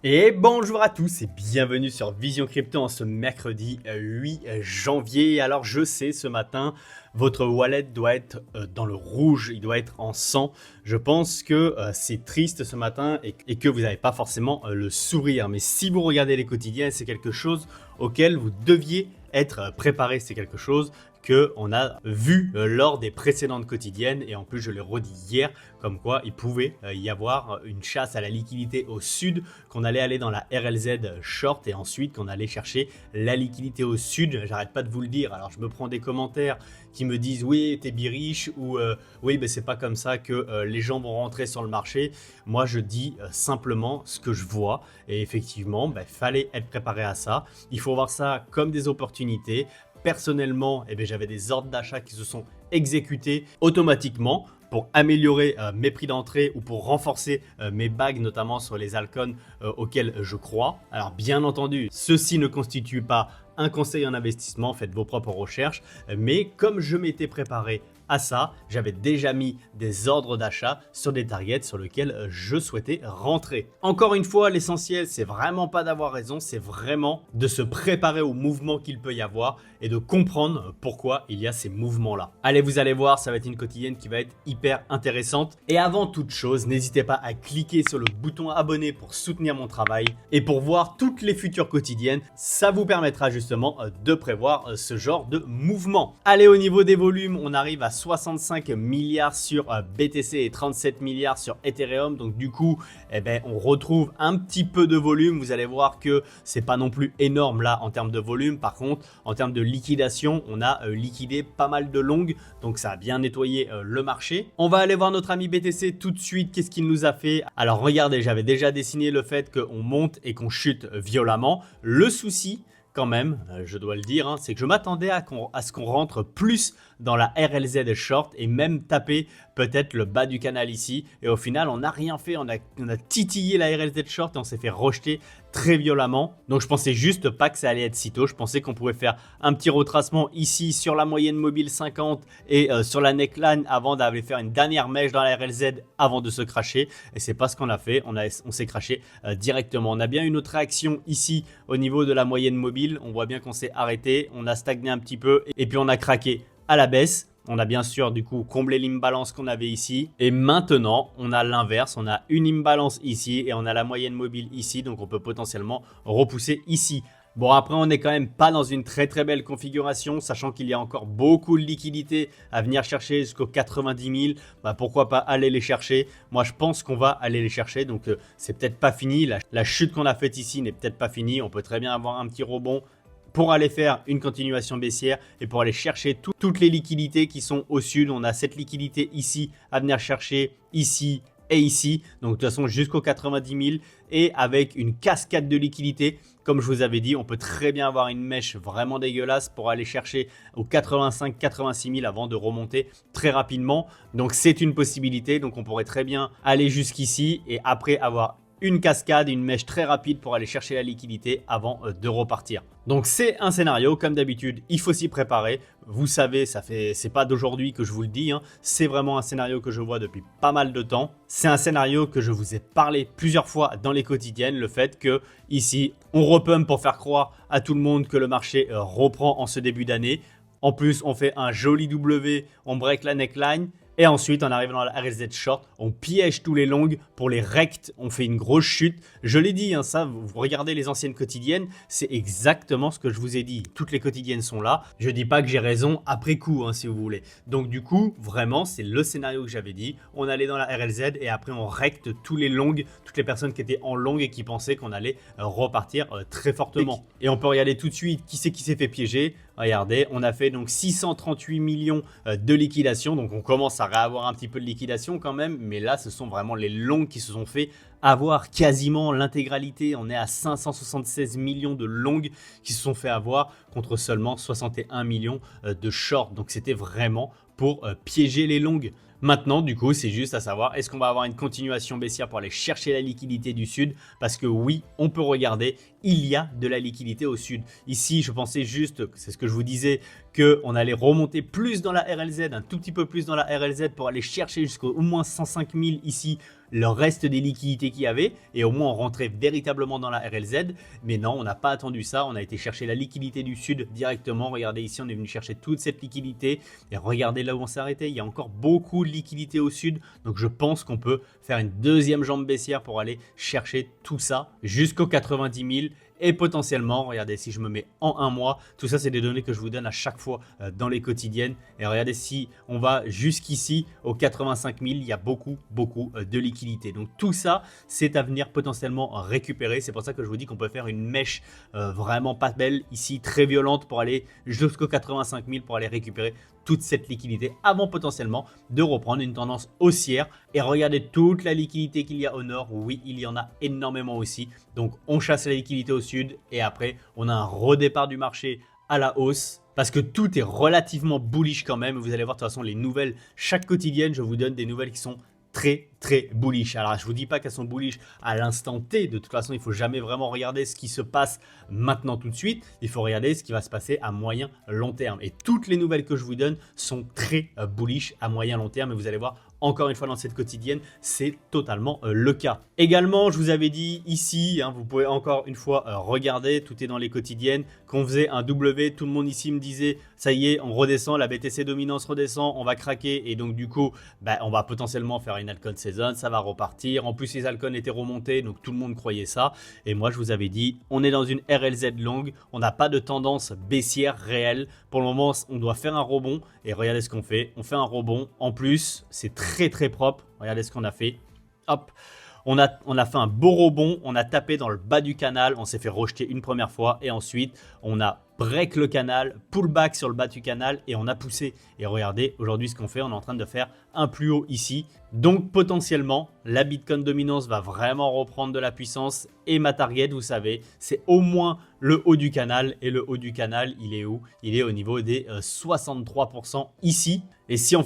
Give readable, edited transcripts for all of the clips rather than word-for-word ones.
Et bonjour à tous et bienvenue sur Vision Crypto en ce mercredi 8 janvier. Alors je sais, ce matin, votre wallet doit être dans le rouge, il doit être en sang. Je pense que c'est triste ce matin et que vous n'avez pas forcément le sourire. Mais si vous regardez les quotidiens, c'est quelque chose auquel vous deviez être préparé. C'est quelque chose qu'on a vu lors des précédentes quotidiennes et en plus je l'ai redit hier comme quoi il pouvait y avoir une chasse à la liquidité au sud, qu'on allait aller dans la RLZ short et ensuite qu'on allait chercher la liquidité au sud. J'arrête pas de vous le dire. Alors je me prends des commentaires qui me disent oui t'es biriche ou oui ben c'est pas comme ça que les gens vont rentrer sur le marché. Moi je dis simplement ce que je vois et effectivement il fallait être préparé à ça. Il faut voir ça comme des opportunités. Personnellement, j'avais des ordres d'achat qui se sont exécutés automatiquement pour améliorer mes prix d'entrée ou pour renforcer mes bagues, notamment sur les altcoins auxquels je crois. Alors bien entendu, ceci ne constitue pas un conseil en investissement, faites vos propres recherches, mais comme je m'étais préparé à ça, j'avais déjà mis des ordres d'achat sur des targets sur lesquels je souhaitais rentrer. Encore une fois, l'essentiel, c'est vraiment pas d'avoir raison, c'est vraiment de se préparer au mouvement qu'il peut y avoir et de comprendre pourquoi il y a ces mouvements-là. Allez, vous allez voir, ça va être une quotidienne qui va être hyper intéressante. Et avant toute chose, n'hésitez pas à cliquer sur le bouton abonner pour soutenir mon travail et pour voir toutes les futures quotidiennes. Ça vous permettra justement de prévoir ce genre de mouvement. Allez, au niveau des volumes, on arrive à 65 milliards sur BTC et 37 milliards sur Ethereum. Donc du coup, on retrouve un petit peu de volume. Vous allez voir que c'est pas non plus énorme là en termes de volume. Par contre, en termes de liquidation, on a liquidé pas mal de longues. Donc ça a bien nettoyé le marché. On va aller voir notre ami BTC tout de suite. Qu'est-ce qu'il nous a fait? Alors regardez, j'avais déjà dessiné le fait qu'on monte et qu'on chute violemment. Le souci, quand même, je dois le dire, c'est que je m'attendais à ce qu'on rentre plus dans la RLZ short et même taper peut-être le bas du canal ici. Et au final, on n'a rien fait, on a titillé la RLZ short et on s'est fait rejeter très violemment. Donc je pensais juste pas que ça allait être si tôt. Je pensais qu'on pouvait faire un petit retracement ici sur la moyenne mobile 50 et sur la neckline avant d'aller faire une dernière mèche dans la RLZ avant de se cracher. Et c'est pas ce qu'on a fait. On s'est craché directement. On a bien une autre réaction ici au niveau de la moyenne mobile. On voit bien qu'on s'est arrêté. On a stagné un petit peu et puis on a craqué à la baisse. On a bien sûr du coup comblé l'imbalance qu'on avait ici. Et maintenant, on a l'inverse. On a une imbalance ici et on a la moyenne mobile ici. Donc on peut potentiellement repousser ici. Bon, après, on n'est quand même pas dans une très très belle configuration, sachant qu'il y a encore beaucoup de liquidités à venir chercher jusqu'aux 90 000. Pourquoi pas aller les chercher? Moi, je pense qu'on va aller les chercher. Donc, c'est peut-être pas fini. La chute qu'on a faite ici n'est peut-être pas finie. On peut très bien avoir un petit rebond pour aller faire une continuation baissière et pour aller chercher toutes les liquidités qui sont au sud. On a cette liquidité ici à venir chercher, ici et ici. Donc de toute façon jusqu'aux 90 000 et avec une cascade de liquidités. Comme je vous avais dit, on peut très bien avoir une mèche vraiment dégueulasse pour aller chercher aux 85-86 000 avant de remonter très rapidement. Donc c'est une possibilité. Donc on pourrait très bien aller jusqu'ici et après avoir une cascade, une mèche très rapide pour aller chercher la liquidité avant de repartir. Donc c'est un scénario, comme d'habitude, il faut s'y préparer. Vous savez, c'est pas d'aujourd'hui que je vous le dis, c'est vraiment un scénario que je vois depuis pas mal de temps. C'est un scénario que je vous ai parlé plusieurs fois dans les quotidiennes, le fait que ici, on repump pour faire croire à tout le monde que le marché reprend en ce début d'année. En plus, on fait un joli W, on break la neckline. Et ensuite, en arrivant dans la RLZ short, on piège tous les longs pour les rects. On fait une grosse chute. Je l'ai dit, ça, vous regardez les anciennes quotidiennes, c'est exactement ce que je vous ai dit. Toutes les quotidiennes sont là. Je ne dis pas que j'ai raison après coup, si vous voulez. Donc du coup, vraiment, c'est le scénario que j'avais dit. On allait dans la RLZ et après, on recte tous les longs, toutes les personnes qui étaient en long et qui pensaient qu'on allait repartir très fortement. Et on peut regarder tout de suite qui c'est qui s'est fait piéger. Regardez, on a fait donc 638 millions de liquidation. Donc on commence à réavoir un petit peu de liquidation quand même. Mais là, ce sont vraiment les longs qui se sont fait avoir quasiment l'intégralité. On est à 576 millions de longs qui se sont fait avoir contre seulement 61 millions de shorts. Donc c'était vraiment pour piéger les longs. Maintenant, du coup, c'est juste à savoir, est-ce qu'on va avoir une continuation baissière pour aller chercher la liquidité du sud? Parce que oui, on peut regarder, il y a de la liquidité au sud. Ici, je pensais juste, c'est ce que je vous disais, qu'on allait remonter plus dans la RLZ, un tout petit peu plus dans la RLZ pour aller chercher jusqu'au moins 105 000 ici, le reste des liquidités qu'il y avait, et au moins on rentrait véritablement dans la RLZ. Mais non, on n'a pas attendu ça, on a été chercher la liquidité du sud directement. Regardez ici, on est venu chercher toute cette liquidité, et regardez là où on s'est arrêté, il y a encore beaucoup de liquidité au sud, donc je pense qu'on peut faire une deuxième jambe baissière pour aller chercher tout ça jusqu'aux 90 000. Et potentiellement, regardez, si je me mets en un mois, tout ça c'est des données que je vous donne à chaque fois dans les quotidiennes. Et regardez, si on va jusqu'ici aux 85 000, il y a beaucoup de liquidité. Donc tout ça, c'est à venir potentiellement récupérer. C'est pour ça que je vous dis qu'on peut faire une mèche vraiment pas belle ici, très violente pour aller jusqu'aux 85 000 pour aller récupérer toute cette liquidité avant potentiellement de reprendre une tendance haussière. Et regardez toute la liquidité qu'il y a au nord. Oui, il y en a énormément aussi. Donc on chasse la liquidité au sud et après on a un redépart du marché à la hausse. Parce que tout est relativement bullish quand même. Vous allez voir de toute façon les nouvelles, chaque quotidienne, je vous donne des nouvelles qui sont très bullish. Alors je vous dis pas qu'elles sont bullish à l'instant T, de toute façon il faut jamais vraiment regarder ce qui se passe maintenant tout de suite, il faut regarder ce qui va se passer à moyen long terme. Et toutes les nouvelles que je vous donne sont très bullish à moyen long terme, et vous allez voir encore une fois dans cette quotidienne, c'est totalement le cas. Également, je vous avais dit ici, vous pouvez encore une fois regarder, tout est dans les quotidiennes, qu'on faisait un W, tout le monde ici me disait, ça y est, on redescend, la BTC dominance redescend, on va craquer, et donc du coup, on va potentiellement faire une altcoin saison, ça va repartir. En plus, les altcoins étaient remontés, donc tout le monde croyait ça. Et moi, je vous avais dit, on est dans une RLZ longue, on n'a pas de tendance baissière réelle. Pour le moment, on doit faire un rebond, et regardez ce qu'on fait. On fait un rebond, en plus, c'est très propre. Regardez ce qu'on a fait. Hop, on a fait un beau rebond, on a tapé dans le bas du canal, on s'est fait rejeter une première fois, et ensuite, on a break le canal, pullback sur le bas du canal, et on a poussé. Et regardez, aujourd'hui, ce qu'on fait, on est en train de faire un plus haut ici. Donc, potentiellement, la Bitcoin dominance va vraiment reprendre de la puissance. Et ma target, vous savez, c'est au moins le haut du canal. Et le haut du canal, il est où? Il est au niveau des 63% ici. Et si on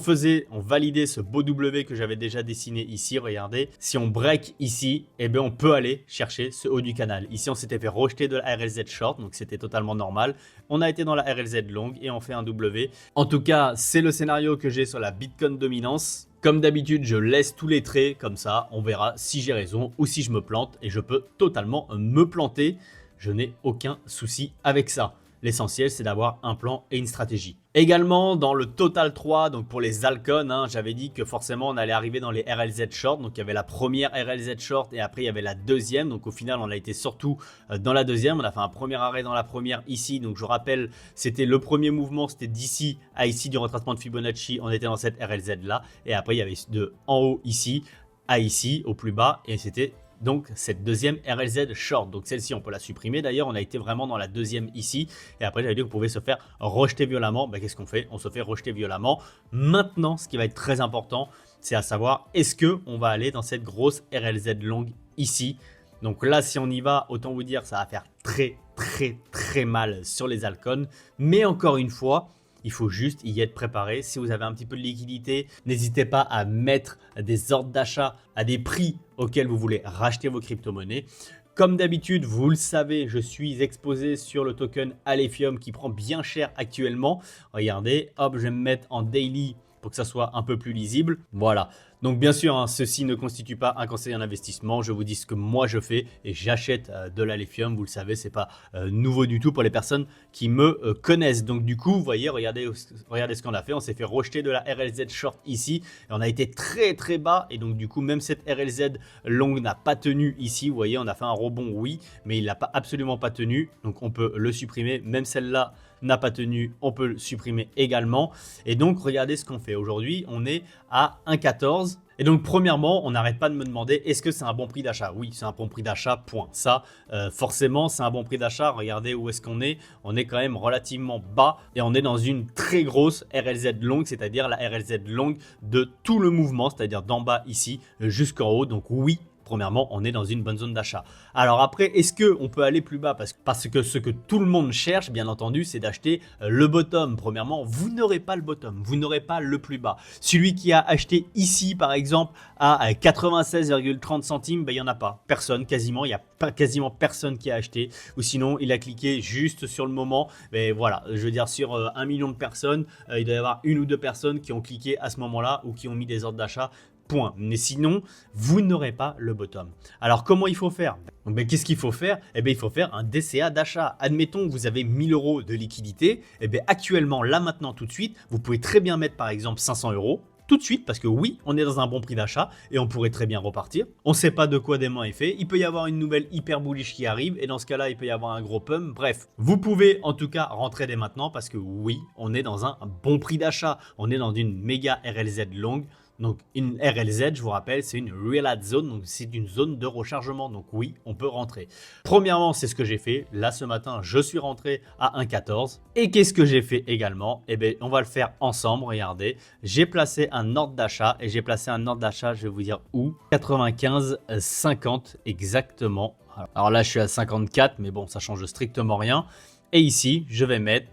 validait ce beau W que j'avais déjà dessiné ici, regardez, si on break ici, eh bien on peut aller chercher ce haut du canal. Ici, on s'était fait rejeter de la RLZ short, donc c'était totalement normal. On a été dans la RLZ longue et on fait un W. En tout cas, c'est le scénario que j'ai sur la Bitcoin dominance. Comme d'habitude, je laisse tous les traits comme ça. On verra si j'ai raison ou si je me plante. Et je peux totalement me planter. Je n'ai aucun souci avec ça. L'essentiel, c'est d'avoir un plan et une stratégie. Également, dans le Total 3, donc pour les altcoins, j'avais dit que forcément, on allait arriver dans les RLZ short. Donc, il y avait la première RLZ short et après, il y avait la deuxième. Donc, au final, on a été surtout dans la deuxième. On a fait un premier arrêt dans la première ici. Donc, je rappelle, c'était le premier mouvement. C'était d'ici à ici du retracement de Fibonacci. On était dans cette RLZ là. Et après, il y avait de en haut ici à ici, au plus bas. Et c'était donc cette deuxième RLZ short. Donc celle-ci, on peut la supprimer. D'ailleurs, on a été vraiment dans la deuxième ici. Et après, j'avais dit qu'on pouvait se faire rejeter violemment. Qu'est-ce qu'on fait? On se fait rejeter violemment. Maintenant, ce qui va être très important, c'est à savoir, est-ce qu'on va aller dans cette grosse RLZ longue ici? Donc là, si on y va, autant vous dire, ça va faire très mal sur les altcoins. Mais encore une fois, il faut juste y être préparé. Si vous avez un petit peu de liquidité, n'hésitez pas à mettre des ordres d'achat à des prix auxquels vous voulez racheter vos crypto-monnaies. Comme d'habitude, vous le savez, je suis exposé sur le token Alephium qui prend bien cher actuellement. Regardez, hop, je vais me mettre en daily pour que ça soit un peu plus lisible. Voilà. Donc bien sûr, ceci ne constitue pas un conseil en investissement. Je vous dis ce que moi je fais et j'achète de l'Alephium. Vous le savez, c'est pas nouveau du tout pour les personnes qui me connaissent. Donc du coup, vous voyez, regardez ce qu'on a fait. On s'est fait rejeter de la RLZ short ici. Et on a été très bas. Et donc du coup, même cette RLZ longue n'a pas tenu ici. Vous voyez, on a fait un rebond, oui, mais il n'a absolument pas tenu. Donc on peut le supprimer. Même celle-là n'a pas tenu, on peut le supprimer également. Et donc, regardez ce qu'on fait. Aujourd'hui, on est à 1,14. Et donc, premièrement, on n'arrête pas de me demander, est-ce que c'est un bon prix d'achat? Oui, c'est un bon prix d'achat, point. Ça, forcément, c'est un bon prix d'achat. Regardez où est-ce qu'on est. On est quand même relativement bas et on est dans une très grosse RLZ longue, c'est-à-dire la RLZ longue de tout le mouvement, c'est-à-dire d'en bas ici jusqu'en haut. Donc oui, premièrement, on est dans une bonne zone d'achat. Alors après, est-ce qu'on peut aller plus bas parce que ce que tout le monde cherche, bien entendu, c'est d'acheter le bottom. Premièrement, vous n'aurez pas le bottom, vous n'aurez pas le plus bas. Celui qui a acheté ici, par exemple, à 96,30 centimes, ben, il n'y en a pas. Personne, quasiment. Il n'y a pas, quasiment personne qui a acheté. Ou sinon, il a cliqué juste sur le moment. Mais voilà, je veux dire, sur 1 million de personnes, il doit y avoir une ou deux personnes qui ont cliqué à ce moment-là ou qui ont mis des ordres d'achat. Point. Mais sinon, vous n'aurez pas le bottom. Alors, comment il faut faire? Ben, qu'est-ce qu'il faut faire? Eh bien, il faut faire un DCA d'achat. Admettons que vous avez 1000 euros de liquidité. Eh bien, actuellement, là, maintenant, tout de suite, vous pouvez très bien mettre, par exemple, 500 euros. Tout de suite, parce que oui, on est dans un bon prix d'achat et on pourrait très bien repartir. On ne sait pas de quoi demain est fait. Il peut y avoir une nouvelle hyper bullish qui arrive et dans ce cas-là, il peut y avoir un gros pump. Bref, vous pouvez en tout cas rentrer dès maintenant parce que oui, on est dans un bon prix d'achat. On est dans une méga RLZ longue. Donc une RLZ, je vous rappelle, c'est une Real Ad Zone, donc c'est une zone de rechargement. Donc oui, on peut rentrer. Premièrement, c'est ce que j'ai fait. Là, ce matin, je suis rentré à 1,14. Et qu'est-ce que j'ai fait également? Eh bien, on va le faire ensemble. Regardez, j'ai placé un ordre d'achat et j'ai placé un ordre d'achat, je vais vous dire où, 95,50 exactement. Alors là, je suis à 54, mais bon, ça change strictement rien. Et ici, je vais mettre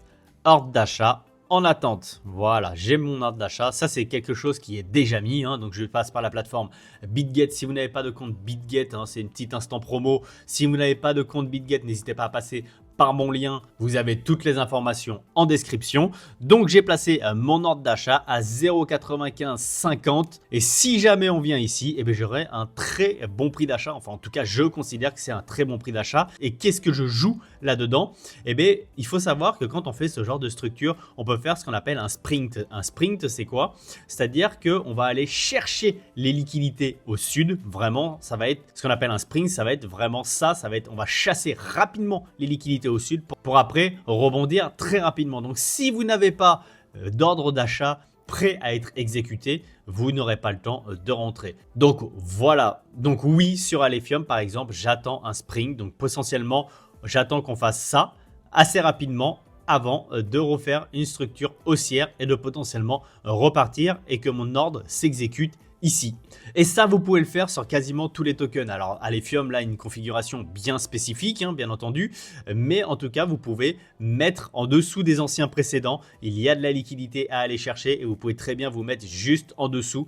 ordre d'achat en attente. Voilà, j'ai mon ordre d'achat. Ça, c'est quelque chose qui est déjà mis. Donc, je passe par la plateforme BitGet. Si vous n'avez pas de compte BitGet, c'est une petite instant promo. Si vous n'avez pas de compte BitGet, n'hésitez pas à passer par mon lien. Vous avez toutes les informations en description. Donc, j'ai placé mon ordre d'achat à 0,9550. Et si jamais on vient ici, eh bien, j'aurai un très bon prix d'achat. Enfin, en tout cas, je considère que c'est un très bon prix d'achat. Et qu'est-ce que je joue là-dedans? Eh bien, il faut savoir que quand on fait ce genre de structure, on peut faire ce qu'on appelle un sprint. Un sprint, c'est quoi? C'est-à-dire qu'on va aller chercher les liquidités au sud. Vraiment, ça va être ce qu'on appelle un sprint. Ça va être vraiment ça. Ça va être, on va chasser rapidement les liquidités au sud pour après rebondir très rapidement. Donc, si vous n'avez pas d'ordre d'achat prêt à être exécuté, vous n'aurez pas le temps de rentrer. Donc, voilà. Donc, oui, sur Alephium, par exemple, j'attends un sprint. Donc, potentiellement, j'attends qu'on fasse ça assez rapidement avant de refaire une structure haussière et de potentiellement repartir et que mon ordre s'exécute ici. Et ça, vous pouvez le faire sur quasiment tous les tokens. Alors, Alephium, là, une configuration bien spécifique, bien entendu. Mais en tout cas, vous pouvez mettre en dessous des anciens précédents. Il y a de la liquidité à aller chercher et vous pouvez très bien vous mettre juste en dessous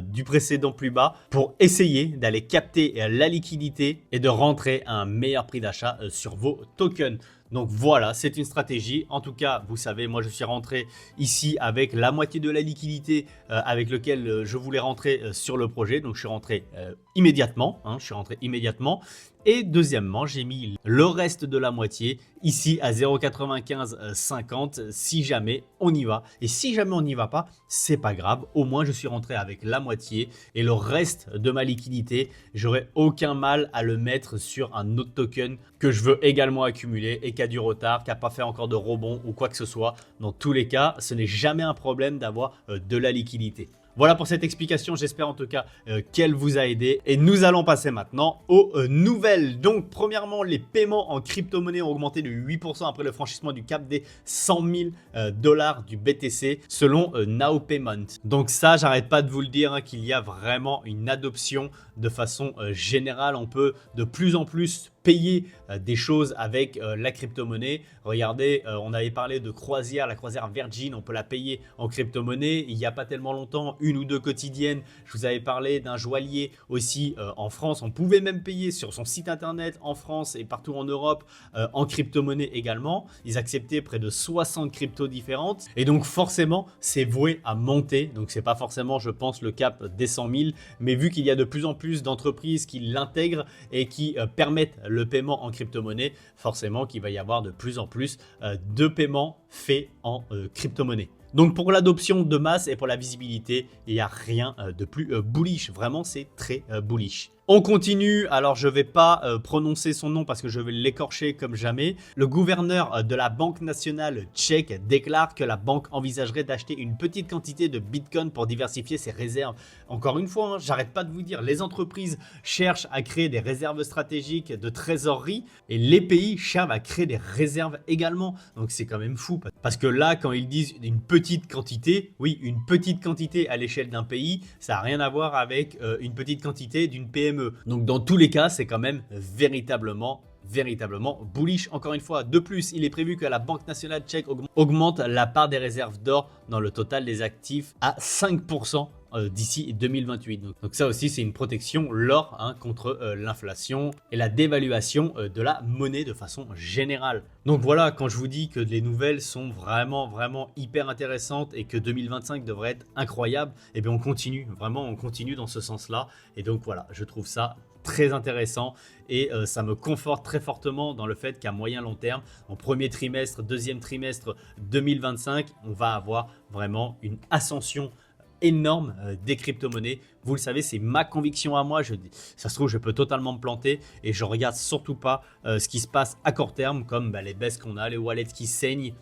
du précédent plus bas pour essayer d'aller capter la liquidité et de rentrer à un meilleur prix d'achat sur vos tokens. Donc voilà, c'est une stratégie. En tout cas, vous savez, moi je suis rentré ici avec la moitié de la liquidité avec lequel je voulais rentrer sur le projet. Donc je suis rentré immédiatement. Et deuxièmement, j'ai mis le reste de la moitié ici à 0,9550 si jamais on y va. Et si jamais on n'y va pas, c'est pas grave. Au moins, je suis rentré avec la moitié et le reste de ma liquidité, j'aurai aucun mal à le mettre sur un autre token que je veux également accumuler et qui a du retard, qui n'a pas fait encore de rebond ou quoi que ce soit. Dans tous les cas, ce n'est jamais un problème d'avoir de la liquidité. Voilà pour cette explication, j'espère en tout cas qu'elle vous a aidé. Et nous allons passer maintenant aux nouvelles. Donc premièrement, les paiements en crypto-monnaie ont augmenté de 8% après le franchissement du cap des 100 000 dollars du BTC selon Now Payment. Donc ça, j'arrête pas de vous le dire qu'il y a vraiment une adoption de façon générale. On peut de plus en plus payer des choses avec la crypto-monnaie. Regardez, on avait parlé de croisière, la croisière Virgin, on peut la payer en crypto-monnaie. Il n'y a pas tellement longtemps, une ou deux quotidiennes. Je vous avais parlé d'un joaillier aussi en France. On pouvait même payer sur son site internet en France et partout en Europe en crypto-monnaie également. Ils acceptaient près de 60 cryptos différentes. Et donc forcément, c'est voué à monter. Donc c'est pas forcément, je pense, le cap des 100 000. Mais vu qu'il y a de plus en plus d'entreprises qui l'intègrent et qui permettent le paiement en crypto-monnaie, forcément qu'il va y avoir de plus en plus de paiements faits en crypto-monnaie. Donc pour l'adoption de masse et pour la visibilité, il n'y a rien de plus bullish. Vraiment, c'est très bullish. On continue, alors je ne vais pas prononcer son nom parce que je vais l'écorcher comme jamais. Le gouverneur de la Banque nationale tchèque déclare que la banque envisagerait d'acheter une petite quantité de Bitcoin pour diversifier ses réserves. Encore une fois, j'arrête pas de vous dire, les entreprises cherchent à créer des réserves stratégiques de trésorerie et les pays cherchent à créer des réserves également. Donc c'est quand même fou parce que là, quand ils disent une petite quantité, oui, une petite quantité à l'échelle d'un pays, ça n'a rien à voir avec une petite quantité d'une PME. PME. Donc dans tous les cas, c'est quand même véritablement bullish. Encore une fois, de plus, il est prévu que la Banque nationale tchèque augmente la part des réserves d'or dans le total des actifs à 5% d'ici 2028. Donc ça aussi, c'est une protection, l'or, contre l'inflation et la dévaluation de la monnaie de façon générale. Donc voilà, quand je vous dis que les nouvelles sont vraiment hyper intéressantes et que 2025 devrait être incroyable, eh bien on continue, vraiment on continue dans ce sens-là. Et donc voilà, je trouve ça très intéressant et ça me conforte très fortement dans le fait qu'à moyen long terme, en premier trimestre, deuxième trimestre 2025, on va avoir vraiment une ascension énorme des crypto-monnaies. Vous le savez, c'est ma conviction à moi. Ça se trouve, je peux totalement me planter et je regarde surtout pas ce qui se passe à court terme, comme les baisses qu'on a, les wallets qui saignent.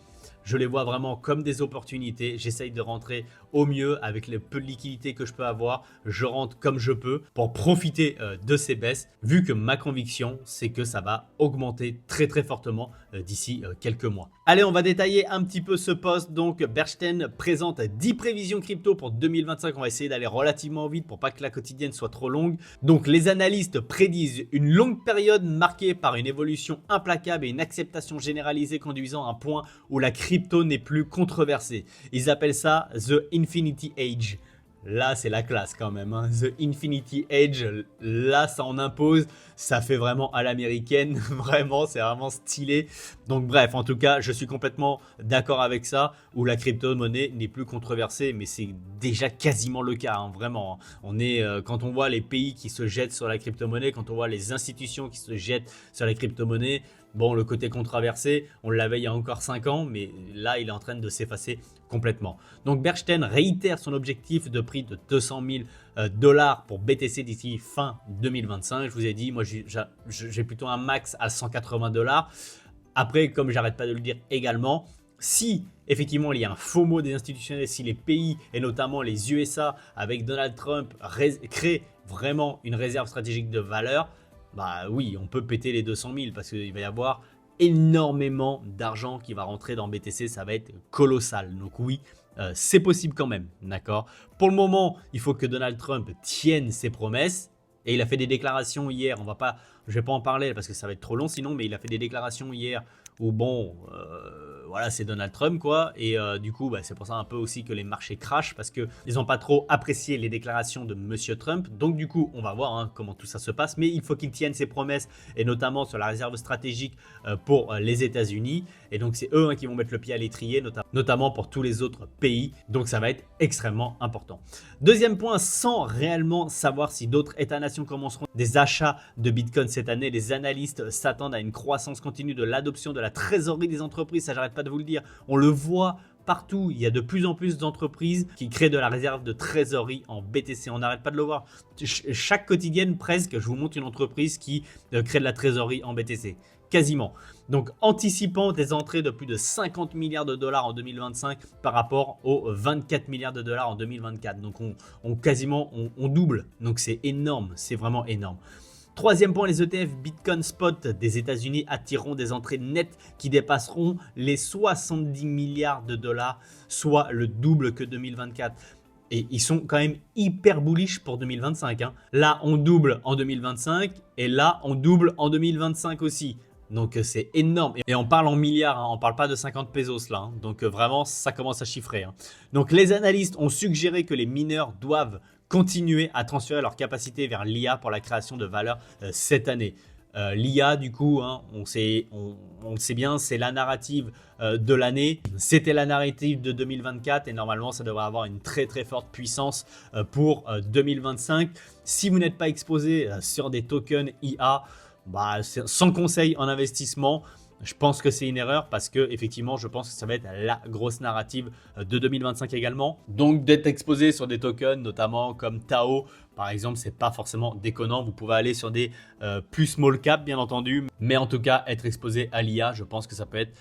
Je les vois vraiment comme des opportunités. J'essaye de rentrer au mieux avec le peu de liquidité que je peux avoir. Je rentre comme je peux pour profiter de ces baisses, vu que ma conviction, c'est que ça va augmenter très fortement d'ici quelques mois. Allez, on va détailler un petit peu ce post. Donc, Bernstein présente 10 prévisions crypto pour 2025. On va essayer d'aller relativement vite pour pas que la quotidienne soit trop longue. Donc, les analystes prédisent une longue période marquée par une évolution implacable et une acceptation généralisée conduisant à un point où la crypto n'est plus controversée. Ils appellent ça The Infinity Age. Là, c'est la classe quand même. The Infinity Age, là, ça en impose. Ça fait vraiment à l'américaine. Vraiment, c'est vraiment stylé. Donc bref, en tout cas, je suis complètement d'accord avec ça. Où la crypto-monnaie n'est plus controversée. Mais c'est déjà quasiment le cas, vraiment. On est, quand on voit les pays qui se jettent sur la crypto-monnaie, quand on voit les institutions qui se jettent sur la crypto-monnaie, bon, le côté controversé, on l'avait il y a encore 5 ans, mais là, il est en train de s'effacer complètement. Donc, Bernstein réitère son objectif de prix de 200 000 $ pour BTC d'ici fin 2025. Je vous ai dit, moi, j'ai plutôt un max à 180 $. Après, comme j'arrête pas de le dire également, si effectivement il y a un FOMO des institutionnels, si les pays et notamment les USA avec Donald Trump créent vraiment une réserve stratégique de valeur, bah oui, on peut péter les 200 000 parce qu'il va y avoir énormément d'argent qui va rentrer dans BTC, ça va être colossal. Donc oui, c'est possible quand même, d'accord. Pour le moment, il faut que Donald Trump tienne ses promesses et il a fait des déclarations hier. Je vais pas en parler parce que ça va être trop long sinon, mais il a fait des déclarations hier où bon, voilà, c'est Donald Trump quoi. Et du coup, c'est pour ça un peu aussi que les marchés crashent parce qu'ils n'ont pas trop apprécié les déclarations de Monsieur Trump. Donc du coup, on va voir comment tout ça se passe. Mais il faut qu'il tienne ses promesses et notamment sur la réserve stratégique pour les États-Unis. Et donc c'est eux qui vont mettre le pied à l'étrier, notamment pour tous les autres pays. Donc ça va être extrêmement important. Deuxième point, sans réellement savoir si d'autres États-nations commenceront des achats de Bitcoin cette année, les analystes s'attendent à une croissance continue de l'adoption de la trésorerie des entreprises. Ça, j'arrête pas de vous le dire. On le voit partout. Il y a de plus en plus d'entreprises qui créent de la réserve de trésorerie en BTC. On n'arrête pas de le voir. Chaque quotidienne presque, je vous montre une entreprise qui crée de la trésorerie en BTC. Quasiment. Donc, anticipant des entrées de plus de 50 milliards de dollars en 2025 par rapport aux 24 milliards de dollars en 2024. Donc, on double. Donc, c'est énorme. C'est vraiment énorme. Troisième point, les ETF Bitcoin Spot des États-Unis attireront des entrées nettes qui dépasseront les 70 milliards de dollars, soit le double que 2024. Et ils sont quand même hyper bullish pour 2025. Là, on double en 2025 et là, on double en 2025 aussi. Donc c'est énorme. Et on parle en milliards, on parle pas de 50 pesos là. Donc vraiment, ça commence à chiffrer. Donc les analystes ont suggéré que les mineurs doivent continuer à transférer leur capacité vers l'IA pour la création de valeur cette année. L'IA, du coup, on le sait bien, c'est la narrative de l'année. C'était la narrative de 2024 et normalement, ça devrait avoir une très forte puissance pour 2025. Si vous n'êtes pas exposé sur des tokens IA, sans conseil en investissement, je pense que c'est une erreur parce que effectivement, je pense que ça va être la grosse narrative de 2025 également. Donc d'être exposé sur des tokens, notamment comme Tao, par exemple, c'est pas forcément déconnant. Vous pouvez aller sur des plus small cap, bien entendu, mais en tout cas, être exposé à l'IA, je pense que ça peut être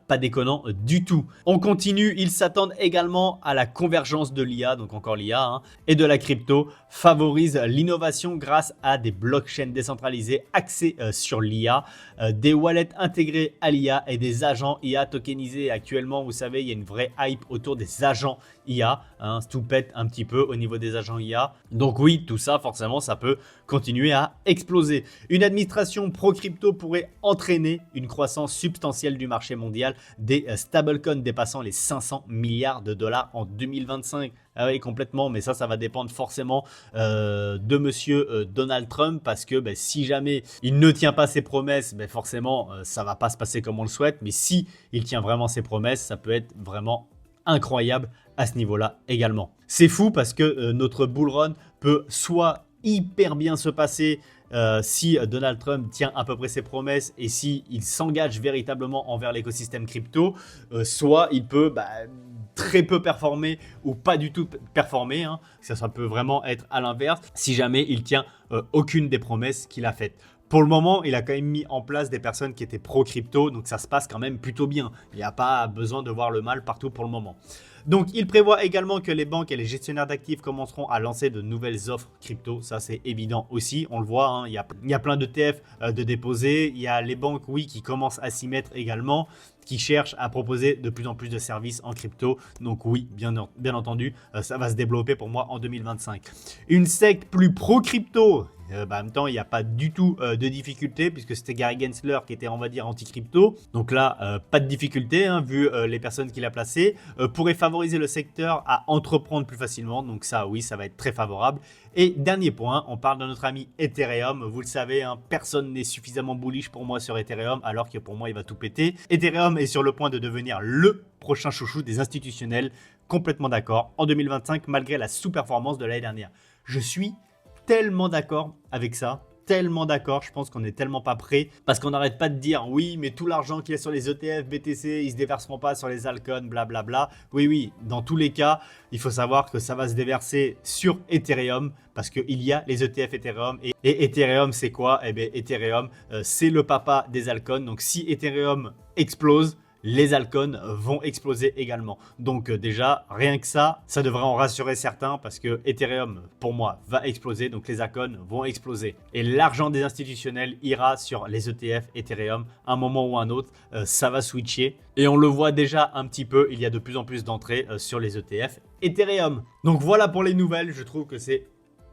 pas déconnant du tout. On continue, ils s'attendent également à la convergence de l'IA, donc encore l'IA, et de la crypto, favorise l'innovation grâce à des blockchains décentralisées axées sur l'IA, des wallets intégrés à l'IA et des agents IA tokenisés. Actuellement, vous savez, il y a une vraie hype autour des agents IA, tout pète un petit peu au niveau des agents IA. Donc oui, tout ça, forcément, ça peut continuer à exploser. Une administration pro-crypto pourrait entraîner une croissance substantielle du marché mondial, des stablecoins dépassant les 500 milliards de dollars en 2025. Ah oui, complètement, mais ça va dépendre forcément de monsieur Donald Trump, parce que si jamais il ne tient pas ses promesses, forcément, ça va pas se passer comme on le souhaite, mais si il tient vraiment ses promesses, ça peut être vraiment incroyable à ce niveau-là également. C'est fou parce que notre bull run peut soit hyper bien se passer si Donald Trump tient à peu près ses promesses et si il s'engage véritablement envers l'écosystème crypto, soit il peut très peu performer ou pas du tout performer, hein. Ça peut vraiment être à l'inverse si jamais il tient aucune des promesses qu'il a faites. Pour le moment, il a quand même mis en place des personnes qui étaient pro-crypto, donc ça se passe quand même plutôt bien. Il n'y a pas besoin de voir le mal partout pour le moment. Donc, il prévoit également que les banques et les gestionnaires d'actifs commenceront à lancer de nouvelles offres crypto. Ça, c'est évident aussi. On le voit, hein, il y a plein d'ETF de déposer. Il y a les banques, oui, qui commencent à s'y mettre également, qui cherchent à proposer de plus en plus de services en crypto. Donc oui, bien entendu, ça va se développer pour moi en 2025. Une SEC plus pro-crypto, en même temps, il n'y a pas du tout de difficulté puisque c'était Gary Gensler qui était, on va dire, anti-crypto. Donc là, pas de difficulté, hein, vu les personnes qu'il a placées. Pourrait favoriser le secteur à entreprendre plus facilement. Donc ça, oui, ça va être très favorable. Et dernier point, on parle de notre ami Ethereum. Vous le savez, hein, personne n'est suffisamment bullish pour moi sur Ethereum, alors que pour moi, il va tout péter. Ethereum est sur le point de devenir le prochain chouchou des institutionnels. Complètement d'accord. En 2025, malgré la sous-performance de l'année dernière. Je suis tellement d'accord avec ça, tellement d'accord, je pense qu'on n'est tellement pas prêt, parce qu'on n'arrête pas de dire oui, mais tout l'argent qu'il y a sur les ETF, BTC, ils se déverseront pas sur les altcoins, blablabla. Oui, dans tous les cas, il faut savoir que ça va se déverser sur Ethereum, parce qu'il y a les ETF Ethereum, et Ethereum c'est quoi? Eh bien Ethereum, c'est le papa des altcoins, donc si Ethereum explose, les altcoins vont exploser également. Donc déjà, rien que ça devrait en rassurer certains parce que Ethereum, pour moi, va exploser. Donc les altcoins vont exploser. Et l'argent des institutionnels ira sur les ETF Ethereum. À un moment ou un autre, ça va switcher. Et on le voit déjà un petit peu, il y a de plus en plus d'entrées sur les ETF Ethereum. Donc voilà pour les nouvelles. Je trouve que c'est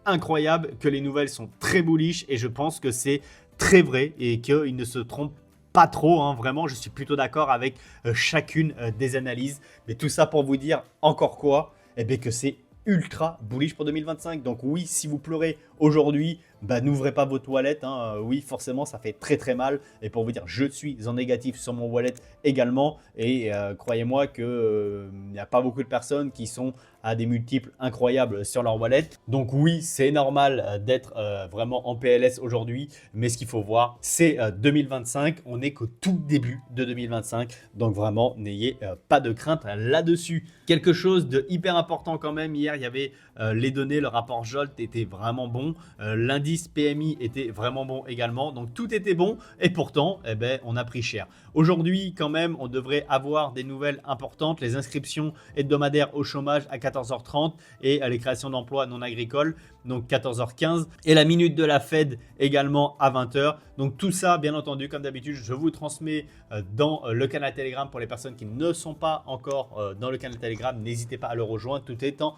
incroyable, que les nouvelles sont très bullish et je pense que c'est très vrai et qu'ils ne se trompent pas trop, hein, vraiment, je suis plutôt d'accord avec chacune des analyses. Mais tout ça pour vous dire encore quoi? Eh bien que c'est ultra bullish pour 2025. Donc oui, si vous pleurez aujourd'hui, n'ouvrez pas votre wallet, hein. Oui, forcément, ça fait très très mal. Et pour vous dire, je suis en négatif sur mon wallet également. Et croyez-moi qu'il n'y a pas beaucoup de personnes qui sont à des multiples incroyables sur leur wallet. Donc oui, c'est normal d'être vraiment en PLS aujourd'hui. Mais ce qu'il faut voir, c'est 2025. On n'est qu'au tout début de 2025. Donc vraiment, n'ayez pas de crainte là-dessus. Quelque chose de hyper important quand même. Hier, il y avait les données, le rapport Jolt était vraiment bon. L'indice PMI était vraiment bon également. Donc tout était bon et pourtant, on a pris cher. Aujourd'hui, quand même, on devrait avoir des nouvelles importantes. Les inscriptions hebdomadaires au chômage à 14h30 et les créations d'emplois non agricoles, donc 14h15. Et la minute de la Fed également à 20h. Donc tout ça, bien entendu, comme d'habitude, je vous transmets dans le canal Telegram pour les personnes qui ne sont pas encore dans le canal Telegram. N'hésitez pas à le rejoindre, tout est en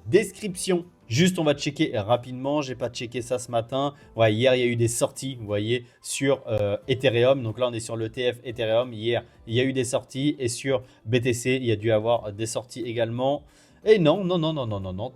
description. Juste, on va checker rapidement. J'ai pas checké ça ce matin. Ouais, hier, il y a eu des sorties, vous voyez, sur Ethereum. Donc là, on est sur l'ETF Ethereum. Hier, il y a eu des sorties. Et sur BTC, il y a dû avoir des sorties également. Et non.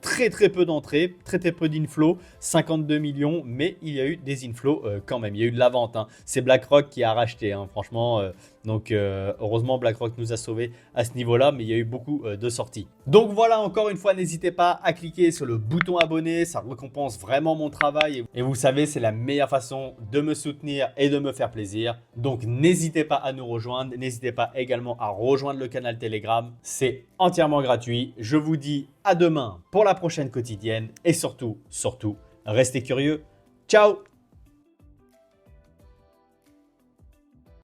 Très peu d'entrées, très peu d'inflows, 52 millions, mais il y a eu des inflows quand même. Il y a eu de la vente, hein. C'est BlackRock qui a racheté, hein, franchement. Donc heureusement, BlackRock nous a sauvés à ce niveau-là, mais il y a eu beaucoup de sorties. Donc voilà, encore une fois, n'hésitez pas à cliquer sur le bouton abonner, ça récompense vraiment mon travail. Et vous savez, c'est la meilleure façon de me soutenir et de me faire plaisir. Donc n'hésitez pas à nous rejoindre, n'hésitez pas également à rejoindre le canal Telegram. C'est entièrement gratuit. Je vous dis à demain pour la prochaine quotidienne et surtout, restez curieux. Ciao!